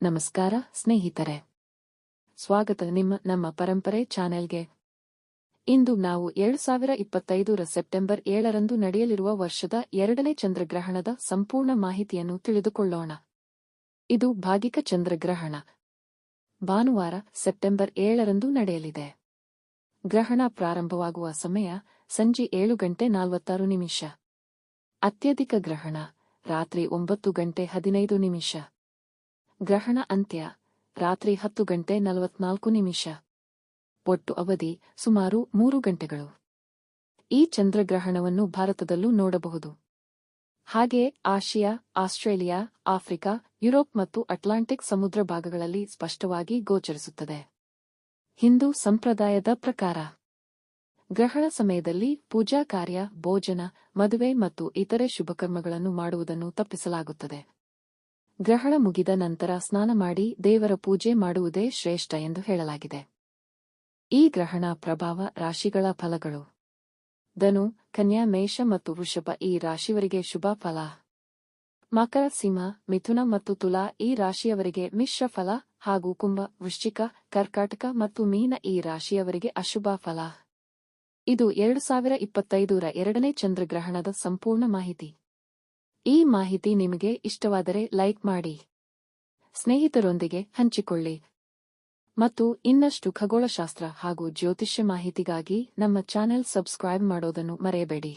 ನಮಸ್ಕಾರ ಸ್ನೇಹಿತರೆ, ಸ್ವಾಗತ ನಮ್ಮ ಪರಂಪರೆ ಚಾನೆಲ್ಗೆ. ಇಂದು ನಾವು 2025 ಸೆಪ್ಟೆಂಬರ್ 7ರಂದು ನಡೆಯಲಿರುವ ವರ್ಷದ 2ನೇ ಚಂದ್ರಗ್ರಹಣದ ಸಂಪೂರ್ಣ ಮಾಹಿತಿಯನ್ನು ತಿಳಿದುಕೊಳ್ಳೋಣ. ಇದು ಭಾಗಿಕ ಚಂದ್ರಗ್ರಹಣ. ಭಾನುವಾರ ಸೆಪ್ಟೆಂಬರ್ 7ರಂದು ನಡೆಯಲಿದೆ. ಗ್ರಹಣ ಪ್ರಾರಂಭವಾಗುವ ಸಮಯ ಸಂಜೆ 7:46. ಅತ್ಯಧಿಕ ಗ್ರಹಣ ರಾತ್ರಿ 9:15. ಗ್ರಹಣ ಅಂತ್ಯ ರಾತ್ರಿ 10:44. ಒಟ್ಟು ಅವಧಿ ಸುಮಾರು 3 ಗಂಟೆಗಳು. ಈ ಚಂದ್ರಗ್ರಹಣವನ್ನು ಭಾರತದಲ್ಲೂ ನೋಡಬಹುದು. ಹಾಗೆ ಆಸಿಯಾ, ಆಸ್ಟ್ರೇಲಿಯಾ, ಆಫ್ರಿಕಾ, ಯುರೋಪ್ ಮತ್ತು ಅಟ್ಲಾಂಟಿಕ್ ಸಮುದ್ರ ಭಾಗಗಳಲ್ಲಿ ಸ್ಪಷ್ಟವಾಗಿ ಗೋಚರಿಸುತ್ತದೆ. ಹಿಂದೂ ಸಂಪ್ರದಾಯದ ಪ್ರಕಾರ ಗ್ರಹಣ ಸಮಯದಲ್ಲಿ ಪೂಜಾ ಕಾರ್ಯ, ಭೋಜನ, ಮದುವೆ ಮತ್ತು ಇತರೆ ಶುಭಕರ್ಮಗಳನ್ನು ಮಾಡುವುದನ್ನು ತಪ್ಪಿಸಲಾಗುತ್ತದೆ. ಗ್ರಹಣ ಮುಗಿದ ನಂತರ ಸ್ನಾನ ಮಾಡಿ ದೇವರ ಪೂಜೆ ಮಾಡುವುದೇ ಶ್ರೇಷ್ಠ ಎಂದು ಹೇಳಲಾಗಿದೆ. ಈ ಗ್ರಹಣ ಪ್ರಭಾವ ರಾಶಿಗಳ ಫಲಗಳು. ಧನು, ಕನ್ಯಾ, ಮೇಷ ಮತ್ತು ವೃಷಭ ಈ ರಾಶಿಯವರಿಗೆ ಶುಭ ಫಲ. ಮಕರ, ಸಿಂಹ, ಮಿಥುನ ಮತ್ತು ತುಲಾ ಈ ರಾಶಿಯವರಿಗೆ ಮಿಶ್ರ ಫಲ ಹಾಗೂ ಕುಂಭ, ವೃಶ್ಚಿಕ, ಕರ್ಕಾಟಕ ಮತ್ತು ಮೀನ ಈ ರಾಶಿಯವರಿಗೆ ಅಶುಭ ಫಲ. ಇದು 2025ರ 2ನೇ ಚಂದ್ರಗ್ರಹಣದ ಸಂಪೂರ್ಣ ಮಾಹಿತಿ. ಈ ಮಾಹಿತಿ ನಿಮಗೆ ಇಷ್ಟವಾದರೆ ಲೈಕ್ ಮಾಡಿ, ಸ್ನೇಹಿತರೊಂದಿಗೆ ಹಂಚಿಕೊಳ್ಳಿ ಮತ್ತು ಇನ್ನಷ್ಟು ಖಗೋಳಶಾಸ್ತ್ರ ಹಾಗೂ ಜ್ಯೋತಿಷ್ಯ ಮಾಹಿತಿಗಾಗಿ ನಮ್ಮ ಚಾನೆಲ್ ಸಬ್ಸ್ಕ್ರೈಬ್ ಮಾಡೋದನ್ನು ಮರೆಯಬೇಡಿ.